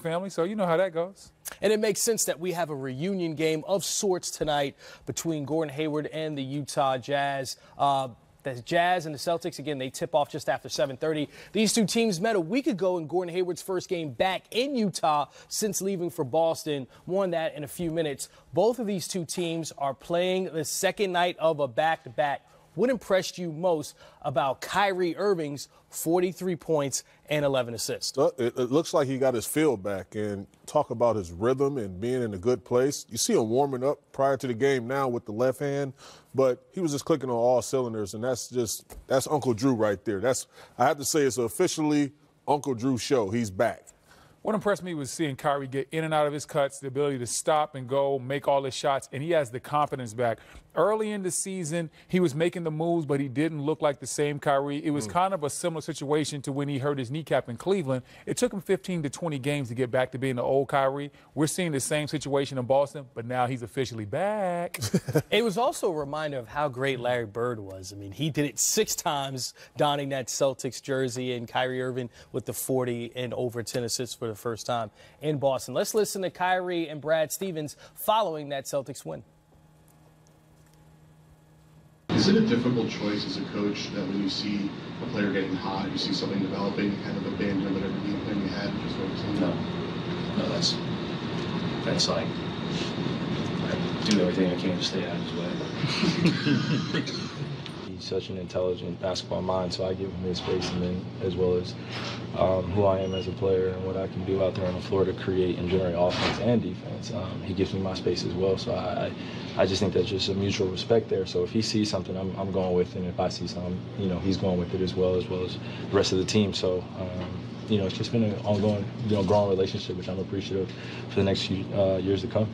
family, so you know how that goes. And it makes sense that we have a reunion game of sorts tonight between Gordon Hayward and the Utah Jazz. The Jazz and the Celtics, again, they tip off just after 7:30. These two teams met a week ago in Gordon Hayward's first game back in Utah since leaving for Boston. More on that in a few minutes. Both of these two teams are playing the second night of a back-to-back. What impressed you most about Kyrie Irving's 43 points and 11 assists? It looks like he got his feel back, and talk about his rhythm and being in a good place. You see him warming up prior to the game now with the left hand, but he was just clicking on all cylinders, and that's Uncle Drew right there. I have to say, it's officially Uncle Drew's show. He's back. What impressed me was seeing Kyrie get in and out of his cuts, the ability to stop and go, make all his shots, and he has the confidence back. Early in the season, he was making the moves, but he didn't look like the same Kyrie. It was kind of a similar situation to when he hurt his kneecap in Cleveland. It took him 15 to 20 games to get back to being the old Kyrie. We're seeing the same situation in Boston, but now he's officially back. It was also a reminder of how great Larry Bird was. I mean, he did it 6 times donning that Celtics jersey, and Kyrie Irving with the 40 and over 10 assists for the first time in Boston. Let's listen to Kyrie and Brad Stevens following that Celtics win. Is it a difficult choice as a coach that when you see a player getting hot, you see something developing, kind of abandon whatever game plan you had and just focus on that? No, that's like I do everything I can to stay out of his way. He's such an intelligent basketball mind, so I give him his space, and then as well as who I am as a player and what I can do out there on the floor to create and generate offense and defense. He gives me my space as well, so I just think that's just a mutual respect there. So if he sees something, I'm going with it, and if I see something, he's going with it as well as the rest of the team. So it's just been an ongoing, growing relationship, which I'm appreciative for the next few years to come.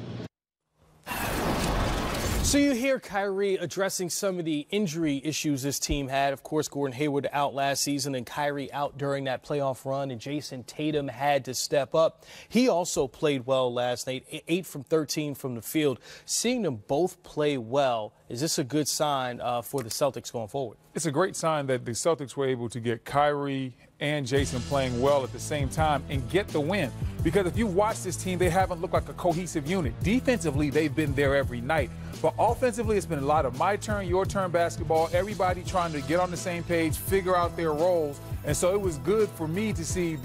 So you hear Kyrie addressing some of the injury issues this team had. Of course, Gordon Hayward out last season and Kyrie out during that playoff run, and Jason Tatum had to step up. He also played well last night, 8 from 13 from the field. Seeing them both play well, is this a good sign for the Celtics going forward? It's a great sign that the Celtics were able to get Kyrie and Jason playing well at the same time and get the win. Because if you watch this team, they haven't looked like a cohesive unit. Defensively, they've been there every night. But offensively, it's been a lot of my turn, your turn basketball, everybody trying to get on the same page, figure out their roles. And so it was good for me to see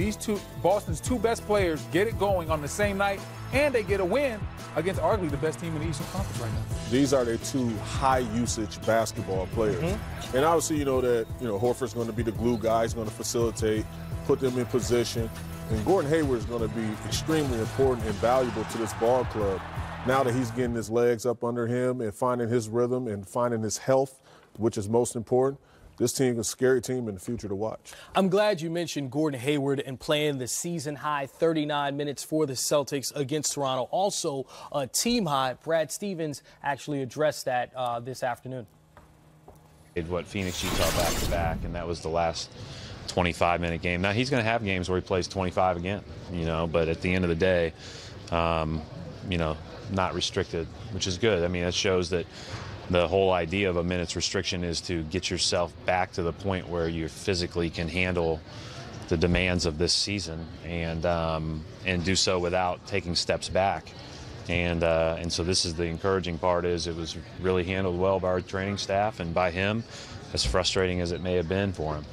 Boston's two best players get it going on the same night, and they get a win against arguably the best team in the Eastern Conference right now. These are their two high-usage basketball players. And obviously, that Horford's going to be the glue guy. He's going to facilitate, put them in position. And Gordon Hayward is going to be extremely important and valuable to this ball club. Now that he's getting his legs up under him and finding his rhythm and finding his health, which is most important, this team is a scary team in the future to watch. I'm glad you mentioned Gordon Hayward and playing the season-high 39 minutes for the Celtics against Toronto. Also, a team high. Brad Stevens actually addressed that this afternoon. What Phoenix, Utah back-to-back, and that was the last 25-minute game. Now, he's going to have games where he plays 25 again, but at the end of the day, not restricted, which is good. I mean, that shows that the whole idea of a minute's restriction is to get yourself back to the point where you physically can handle the demands of this season and do so without taking steps back. And so this is the encouraging part, is it was really handled well by our training staff and by him, as frustrating as it may have been for him.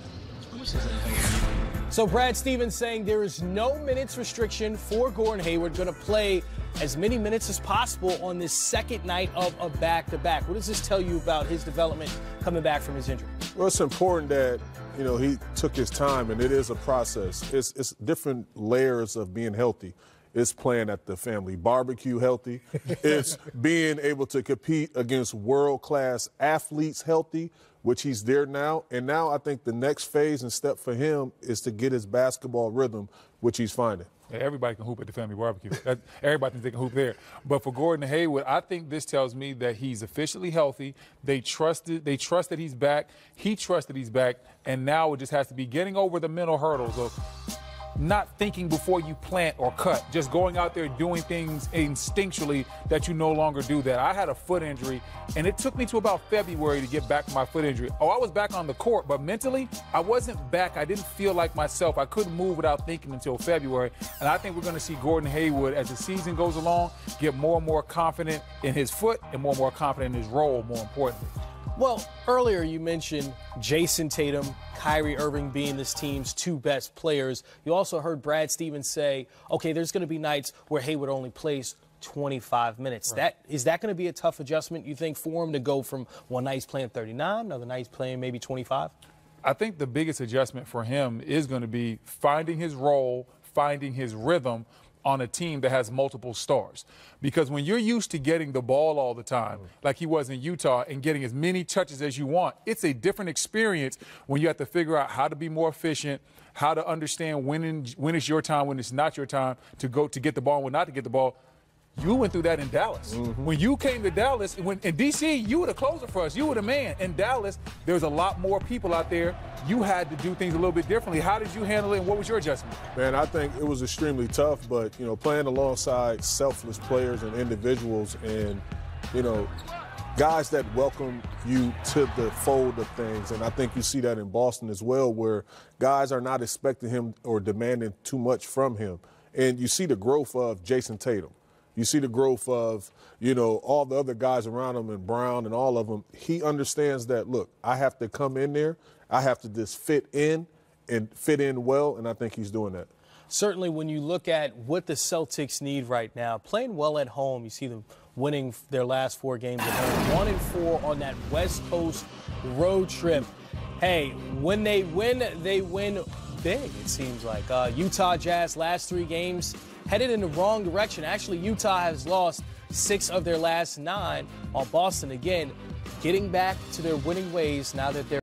So Brad Stevens saying there is no minutes restriction for Gordon Hayward, going to play as many minutes as possible on this second night of a back-to-back. What does this tell you about his development coming back from his injury? Well, it's important that, he took his time, and it is a process. It's different layers of being healthy. It's playing at the family barbecue healthy. It's being able to compete against world-class athletes healthy, which he's there now. And now I think the next phase and step for him is to get his basketball rhythm, which he's finding. Yeah, everybody can hoop at the family barbecue. Everybody thinks they can hoop there. But for Gordon Hayward, I think this tells me that he's officially healthy. They trust that he's back. He trusts that he's back. And now it just has to be getting over the mental hurdles of not thinking before you plant or cut, just going out there doing things instinctually that you no longer do that. I had a foot injury, and it took me to about February to get back from my foot injury. I was back on the court, but mentally, I wasn't back. I didn't feel like myself. I couldn't move without thinking until February, and I think we're going to see Gordon Hayward, as the season goes along, get more and more confident in his foot and more confident in his role, more importantly. Well, earlier you mentioned Jason Tatum, Kyrie Irving being this team's two best players. You also heard Brad Stevens say, okay, there's going to be nights where Hayward only plays 25 minutes. Right. Is that going to be a tough adjustment, you think, for him to go from one night he's playing 39, another night he's playing maybe 25? I think the biggest adjustment for him is going to be finding his role, finding his rhythm on a team that has multiple stars. Because when you're used to getting the ball all the time, like he was in Utah, and getting as many touches as you want, it's a different experience when you have to figure out how to be more efficient, how to understand when it's your time, when it's not your time, to get the ball and when not to get the ball. You went through that in Dallas. When you came to Dallas, in D.C., you were the closer for us. You were the man. In Dallas, there's a lot more people out there. You had to do things a little bit differently. How did you handle it, and what was your adjustment? Man, I think it was extremely tough, but, playing alongside selfless players and individuals and, guys that welcome you to the fold of things. And I think you see that in Boston as well, where guys are not expecting him or demanding too much from him. And you see the growth of Jason Tatum. You see the growth of, all the other guys around him, and Brown and all of them. He understands that, look, I have to come in there. I have to just fit in and fit in well, and I think he's doing that. Certainly when you look at what the Celtics need right now, playing well at home, you see them winning their last 4 games at home, 1-4 on that West Coast road trip. Hey, when they win big, it seems like. Utah Jazz last 3 games headed in the wrong direction. Actually, Utah has lost 6 of their last 9, while Boston, again, getting back to their winning ways now that they're